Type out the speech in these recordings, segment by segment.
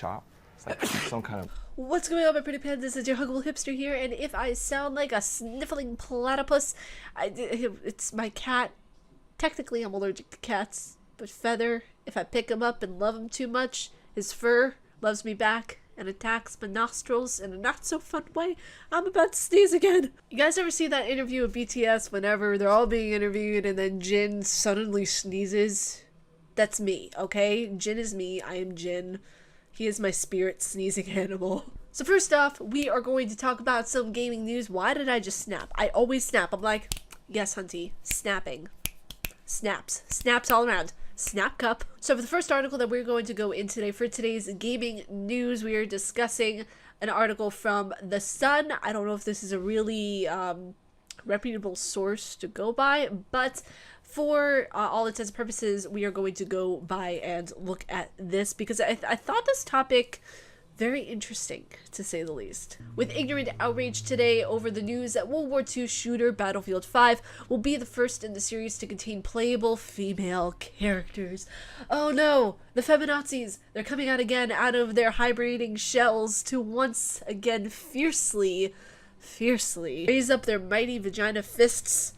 top. It's like some kind of... What's going on, my pretty pen? This is your huggable hipster here, and if I sound like a sniffling platypus, it's my cat. Technically, I'm allergic to cats, but Feather, if I pick him up and love him too much, his fur loves me back and attacks my nostrils in a not-so-fun way. I'm about to sneeze again. You guys ever see that interview of BTS whenever they're all being interviewed and then Jin suddenly sneezes? That's me, okay? Jin is me. I am Jin. He is my spirit sneezing animal. So first off, we are going to talk about some gaming news. Why did I just snap? I always snap. I'm like, yes, Hunty, snapping. Snaps. Snaps all around. Snap cup. So for the first article that we're going to go in today, for today's gaming news, we are discussing an article from The Sun. I don't know if this is a really reputable source to go by, but for all intents and purposes, we are going to go by and look at this because I thought this topic very interesting, to say the least. With ignorant outrage today over the news that World War II shooter Battlefield 5 will be the first in the series to contain playable female characters. Oh no! The feminazis! They're coming out again out of their hibernating shells to once again fiercely raise up their mighty vagina fists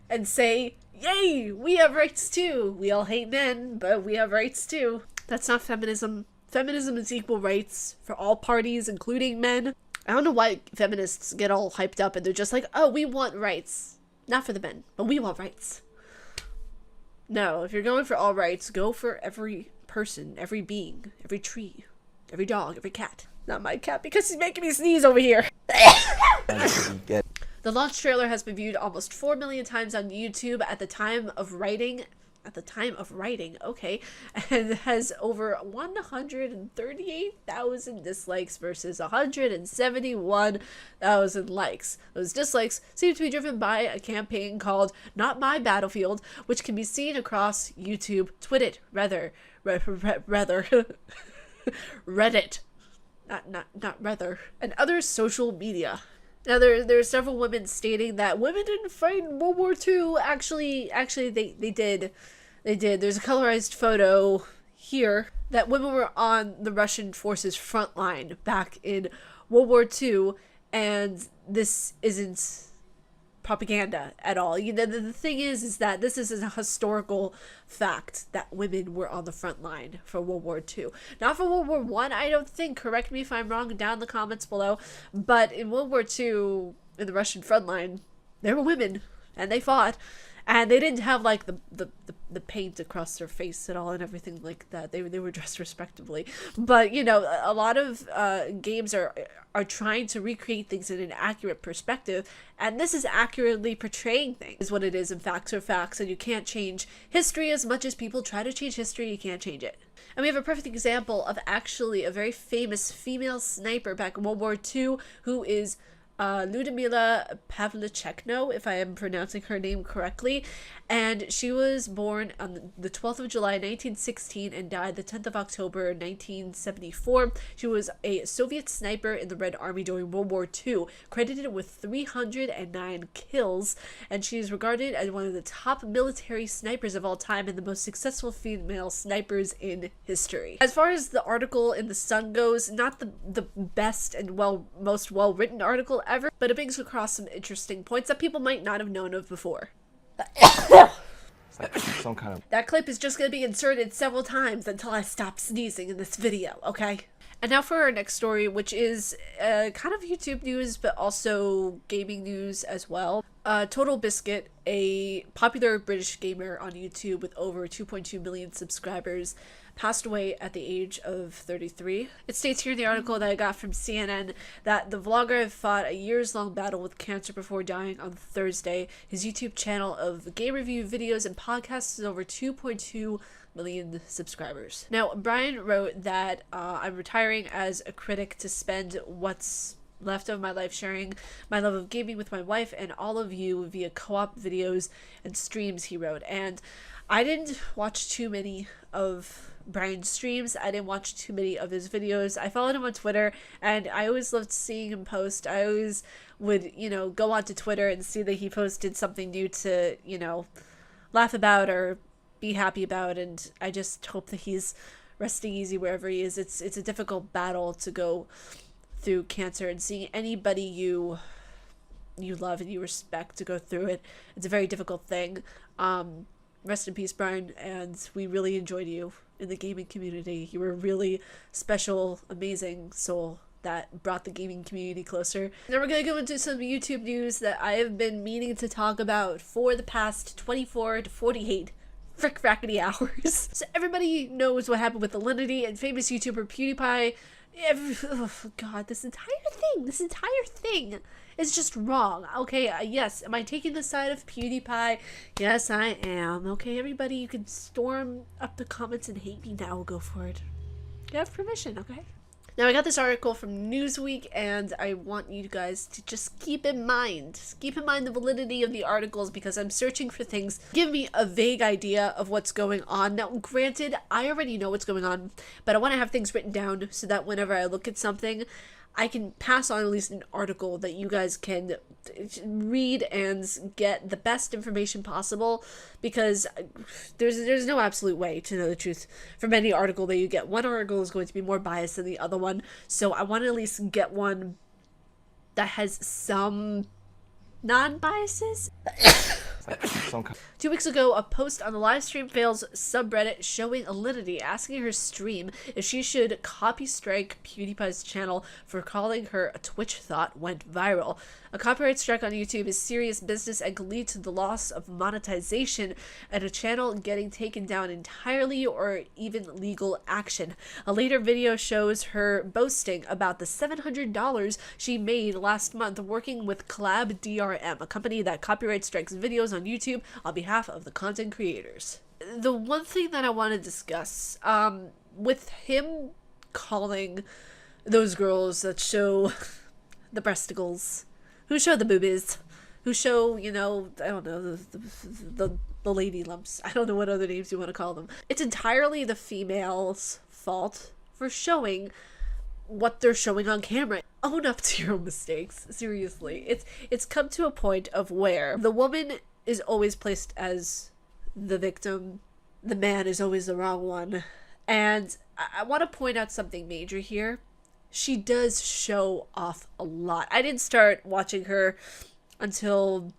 and say, yay! We have rights too! We all hate men, but we have rights too. That's not feminism. Feminism is equal rights for all parties, including men. I don't know why feminists get all hyped up and they're just like, oh, we want rights. Not for the men, but we want rights. No, if you're going for all rights, go for every person, every being, every tree, every dog, every cat. Not my cat, because he's making me sneeze over here. The launch trailer has been viewed almost 4 million times on YouTube at the time of writing. Okay, and has over 138,000 dislikes versus 171,000 likes. Those dislikes seem to be driven by a campaign called Not My Battlefield, which can be seen across YouTube, Reddit, and other social media. Now, there are several women stating that women didn't fight in World War II. Actually, they did. They did. There's a colorized photo here that women were on the Russian forces' front line back in World War II, and this isn't propaganda at all. You know, the thing is that this is a historical fact that women were on the front line for World War II. Not for World War One, I don't think. Correct me if I'm wrong down in the comments below. But in World War II, in the Russian front line, there were women, and they fought. And they didn't have, like, the paint across their face at all and everything like that. They were dressed respectably. But, you know, a lot of games are trying to recreate things in an accurate perspective. And this is accurately portraying things, is what it is, and facts are facts. And you can't change history as much as people try to change history. You can't change it. And we have a perfect example of actually a very famous female sniper back in World War II who is Ludmila Pavlichekno, if I am pronouncing her name correctly, and she was born on the 12th of July 1916 and died the 10th of October 1974. She was a Soviet sniper in the Red Army during World War II, credited with 309 kills, and she is regarded as one of the top military snipers of all time and the most successful female snipers in history. As far as the article in The Sun goes, not the best and most well-written article ever, but it brings across some interesting points that people might not have known of before. It's like some kind of... That clip is just going to be inserted several times until I stop sneezing in this video, okay? And now for our next story, which is kind of YouTube news, but also gaming news as well. Total Biscuit, a popular British gamer on YouTube with over 2.2 million subscribers, passed away at the age of 33. It states here in the article that I got from CNN that the vlogger fought a years-long battle with cancer before dying on Thursday. His YouTube channel of game review videos and podcasts is over 2.2 million subscribers. Now, Brian wrote that I'm retiring as a critic to spend what's left of my life sharing my love of gaming with my wife and all of you via co-op videos and streams, he wrote. And I didn't watch too many of Brian's streams. I didn't watch too many of his videos. I followed him on Twitter, and I always loved seeing him post. I always would, you know, go onto Twitter and see that he posted something new to, you know, laugh about or be happy about, and I just hope that he's resting easy wherever he is. It's a difficult battle to go through cancer, and seeing anybody you love and you respect to go through it, it's a very difficult thing. Rest in peace, Brian, and we really enjoyed you in the gaming community. You were a really special, amazing soul that brought the gaming community closer. Now we're gonna go into some YouTube news that I have been meaning to talk about for the past 24 to 48 frick-frackety hours. So everybody knows what happened with Alinity and famous YouTuber PewDiePie. Oh god, this entire thing is just wrong. Okay, yes, am I taking the side of PewDiePie? Yes, I am. Okay, everybody, you can storm up the comments and hate me now. Go for it. You have permission, okay? Now, I got this article from Newsweek, and I want you guys to just keep in mind the validity of the articles, because I'm searching for things give me a vague idea of what's going on. Now, granted, I already know what's going on, but I want to have things written down so that whenever I look at something, I can pass on at least an article that you guys can read and get the best information possible, because there's no absolute way to know the truth from any article that you get. One article is going to be more biased than the other one, so I want to at least get one that has some non-biases. 2 weeks ago, a post on the Livestream Fails subreddit showing Alinity asking her stream if she should copy strike PewDiePie's channel for calling her a Twitch thought went viral. A copyright strike on YouTube is serious business and could lead to the loss of monetization and a channel getting taken down entirely or even legal action. A later video shows her boasting about the $700 she made last month working with Collab DRM, a company that copyright strikes videos on YouTube on behalf of the content creators. The one thing that I want to discuss, with him calling those girls that show the breasticles, who show the boobies, who show, you know, I don't know, the lady lumps, I don't know what other names you want to call them. It's entirely the female's fault for showing what they're showing on camera. Own up to your own mistakes. Seriously. It's come to a point of where the woman is always placed as the victim. The man is always the wrong one. And I want to point out something major here. She does show off a lot. I didn't start watching her until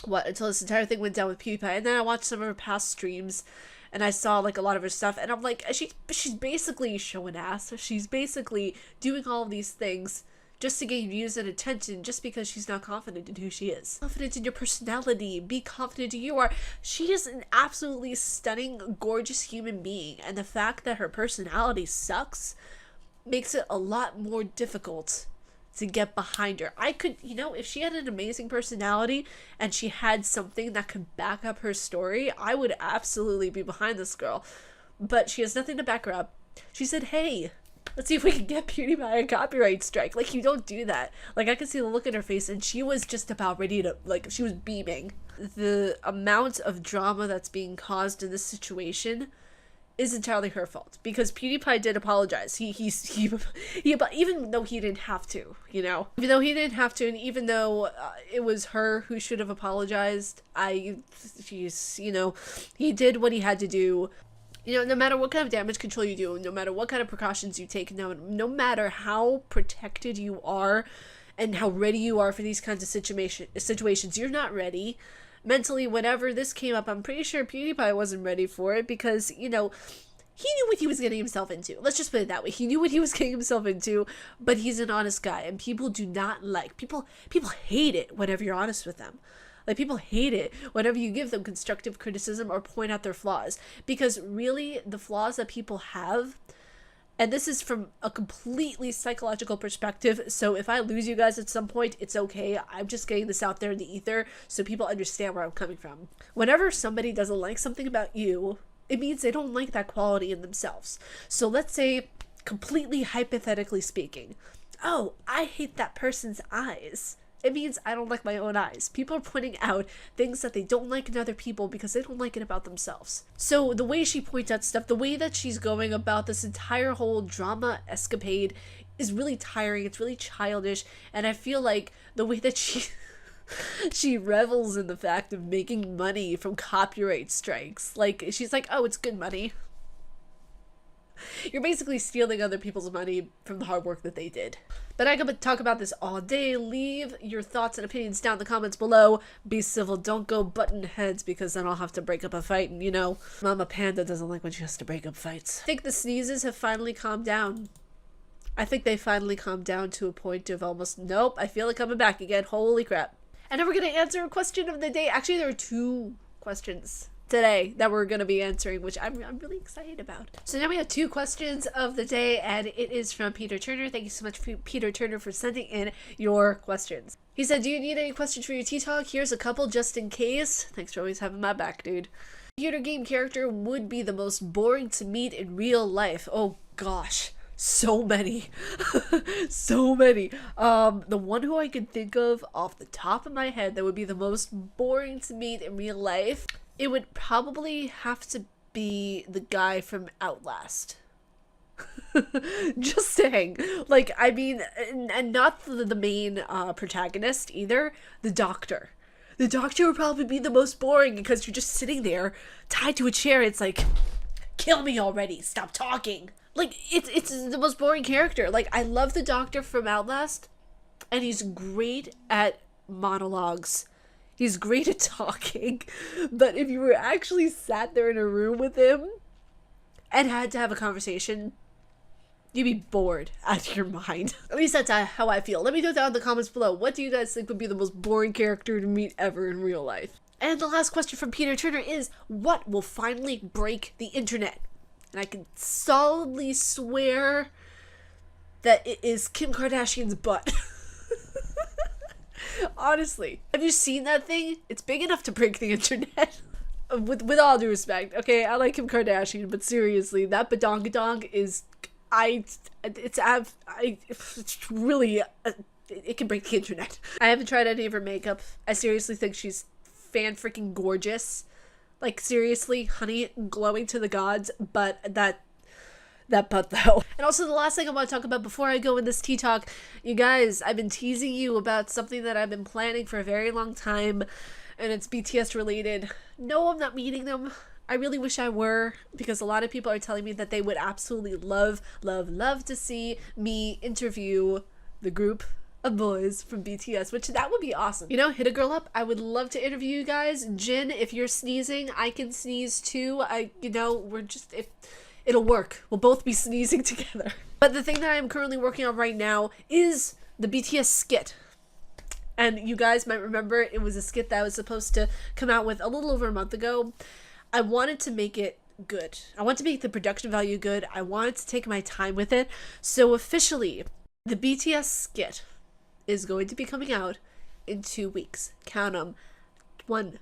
this entire thing went down with PewDiePie, and then I watched some of her past streams and I saw like a lot of her stuff, and I'm like, she's basically showing ass. She's basically doing all of these things just to gain views and attention, just because she's not confident in who she is. Confident in your personality. Be confident who you are. She is an absolutely stunning, gorgeous human being, and the fact that her personality sucks makes it a lot more difficult to get behind her. I could, you know, if she had an amazing personality and she had something that could back up her story, I would absolutely be behind this girl. But she has nothing to back her up. She said, hey, let's see if we can get PewDiePie a copyright strike. Like, you don't do that. Like, I could see the look in her face, and she was just about ready to, like, she was beaming. The amount of drama that's being caused in this situation is entirely her fault, because PewDiePie did apologize. He even though he didn't have to, you know, even though he didn't have to, and even though it was her who should have apologized, you know, he did what he had to do. You know, no matter what kind of damage control you do, no matter what kind of precautions you take, no matter how protected you are and how ready you are for these kinds of situations, you're not ready. Mentally, whenever this came up, I'm pretty sure PewDiePie wasn't ready for it, because, you know, he knew what he was getting himself into. Let's just put it that way. He knew what he was getting himself into, but he's an honest guy, and people do not like, people hate it whenever you're honest with them. Like, people hate it whenever you give them constructive criticism or point out their flaws, because really, the flaws that people have, and this is from a completely psychological perspective, so if I lose you guys at some point, it's okay. I'm just getting this out there in the ether so people understand where I'm coming from. Whenever somebody doesn't like something about you, it means they don't like that quality in themselves. So let's say, completely hypothetically speaking, oh, I hate that person's eyes. It means I don't like my own eyes. People are pointing out things that they don't like in other people because they don't like it about themselves. So the way she points out stuff, the way that she's going about this entire whole drama escapade is really tiring. It's really childish. And I feel like the way that she revels in the fact of making money from copyright strikes. Like, she's like, oh, it's good money. You're basically stealing other people's money from the hard work that they did. But I could talk about this all day. Leave your thoughts and opinions down in the comments below. Be civil. Don't go button heads, because then I'll have to break up a fight. And you know, Mama Panda doesn't like when she has to break up fights. I think the sneezes have finally calmed down. I think they finally calmed down to a point of almost, nope, I feel it coming back again. Holy crap. And then we're going to answer a question of the day. Actually, there are 2 questions today that we're going to be answering, which I'm really excited about. So now we have 2 questions of the day, and it is from Peter Turner. Thank you so much, Peter Turner, for sending in your questions. He said, do you need any questions for your tea talk? Here's a couple just in case. Thanks for always having my back, dude. Computer game character would be the most boring to meet in real life. Oh gosh. So many. So many. The one who I can think of off the top of my head that would be the most boring to meet in real life, it would probably have to be the guy from Outlast. Just saying. Like, I mean, and not the main protagonist either, the doctor. The doctor would probably be the most boring, because you're just sitting there tied to a chair. It's like, kill me already, stop talking. Like, it's the most boring character. Like, I love the doctor from Outlast, and he's great at monologues. He's great at talking. But if you were actually sat there in a room with him and had to have a conversation, you'd be bored out of your mind. At least that's how I feel. Let me know down in the comments below. What do you guys think would be the most boring character to meet ever in real life? And the last question from Peter Turner is, what will finally break the internet? And I can solidly swear that it is Kim Kardashian's butt. Honestly. Have you seen that thing? It's big enough to break the internet. With all due respect. Okay, I like Kim Kardashian, but seriously, that badongadong is... It's really... it can break the internet. I haven't tried any of her makeup. I seriously think she's fan-freaking gorgeous. Like, seriously, honey, glowing to the gods, but that butt though. And also the last thing I want to talk about before I go in this tea talk, you guys, I've been teasing you about something that I've been planning for a very long time, and it's BTS related. No, I'm not meeting them. I really wish I were, because a lot of people are telling me that they would absolutely love to see me interview the group of boys from BTS, which that would be awesome. You know, hit a girl up. I would love to interview you guys. Jin, if you're sneezing, I can sneeze too. We're just, it'll work. We'll both be sneezing together. But the thing that I'm currently working on right now is the BTS skit. And you guys might remember it was a skit that I was supposed to come out with a little over a month ago. I wanted to make it good. I want to make the production value good. I wanted to take my time with it. So officially, the BTS skit is going to be coming out in 2 weeks. Count them. One.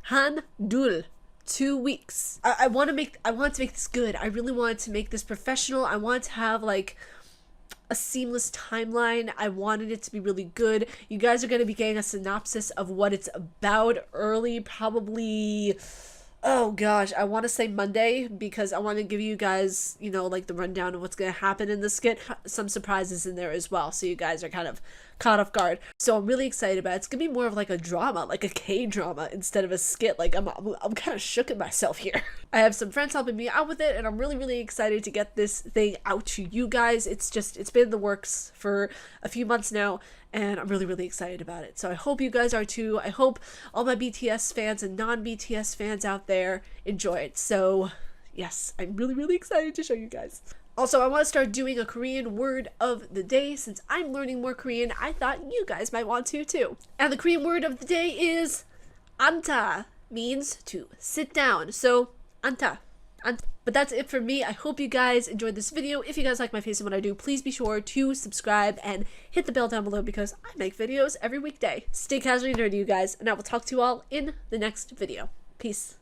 Handul. 2 weeks. I want to make this good. I really wanted to make this professional. I wanted to have like a seamless timeline. I wanted it to be really good. You guys are going to be getting a synopsis of what it's about early, probably, oh gosh, I want to say Monday, because I want to give you guys, you know, like the rundown of what's going to happen in the skit. Some surprises in there as well, so you guys are kind of caught off guard. So I'm really excited about it. It's going to be more of like a drama, like a K-drama instead of a skit. Like I'm kind of shook at myself here. I have some friends helping me out with it, and I'm really excited to get this thing out to you guys. It's been in the works for a few months now, and I'm really excited about it. So I hope you guys are too. I hope all my BTS fans and non-BTS fans out there enjoy it. So yes, I'm really excited to show you guys. Also, I want to start doing a Korean word of the day. Since I'm learning more Korean, I thought you guys might want to too. And the Korean word of the day is anta, means to sit down. So anta. But that's it for me. I hope you guys enjoyed this video. If you guys like my face and what I do, please be sure to subscribe and hit the bell down below, because I make videos every weekday. Stay casually nerdy, you guys, and I will talk to you all in the next video. Peace.